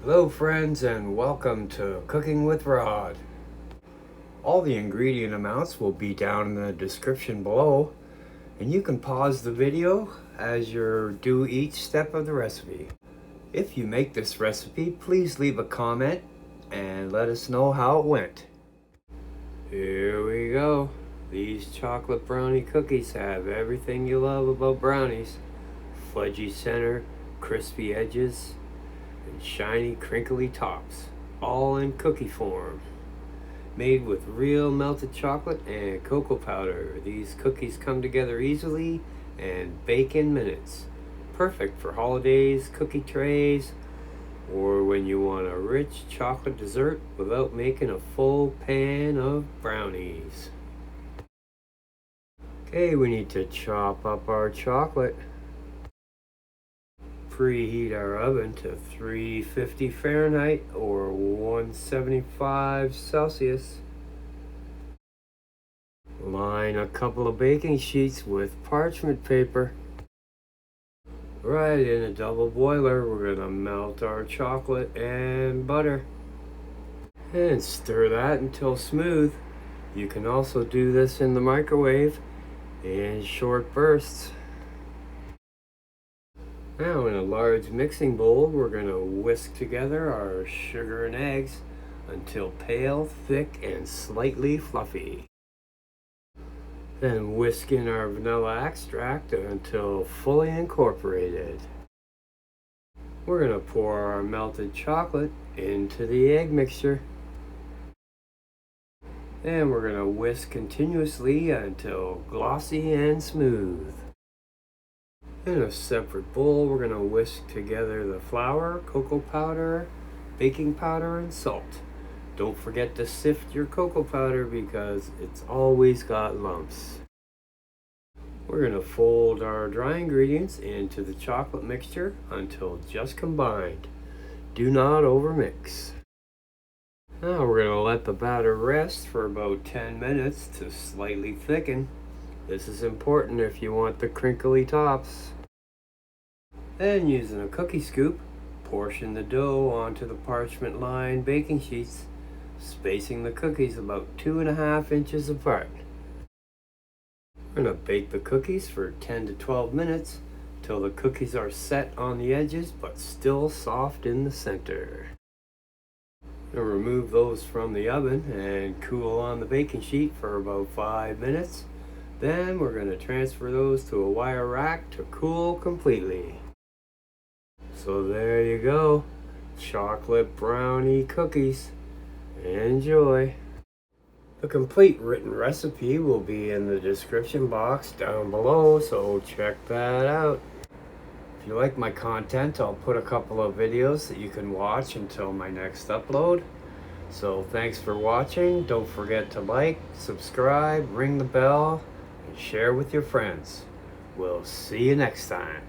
Hello friends, and welcome to Cooking with Rod. All the ingredient amounts will be down in the description below, and you can pause the video as you do each step of the recipe. If you make this recipe, please leave a comment and let us know how it went. Here we go. These chocolate brownie cookies have everything you love about brownies. Fudgy center, crispy edges, and shiny crinkly tops, all in cookie form. Made with real melted chocolate and cocoa powder, these cookies come together easily and bake in minutes. Perfect for holidays, cookie trays, or when you want a rich chocolate dessert without making a full pan of brownies. Okay, we need to chop up our chocolate. Preheat our oven to 350 Fahrenheit or 175 Celsius. Line a couple of baking sheets with parchment paper. Right in a double boiler, we're gonna melt our chocolate and butter. And stir that until smooth. You can also do this in the microwave in short bursts. Now in a large mixing bowl, we're going to whisk together our sugar and eggs until pale, thick, and slightly fluffy. Then whisk in our vanilla extract until fully incorporated. We're going to pour our melted chocolate into the egg mixture. Then we're going to whisk continuously until glossy and smooth. In a separate bowl, we're going to whisk together the flour, cocoa powder, baking powder, and salt. Don't forget to sift your cocoa powder because it's always got lumps. We're going to fold our dry ingredients into the chocolate mixture until just combined. Do not overmix. Now we're going to let the batter rest for about 10 minutes to slightly thicken. This is important if you want the crinkly tops. Then using a cookie scoop, portion the dough onto the parchment lined baking sheets, spacing the cookies about 2.5 inches apart. We're going to bake the cookies for 10 to 12 minutes till the cookies are set on the edges but still soft in the center. We'll remove those from the oven and cool on the baking sheet for about 5 minutes. Then we're going to transfer those to a wire rack to cool completely. So there you go, chocolate brownie cookies. Enjoy. The complete written recipe will be in the description box down below, so check that out. If you like my content, I'll put a couple of videos that you can watch until my next upload. So thanks for watching. Don't forget to like, subscribe, ring the bell, and share with your friends. We'll see you next time.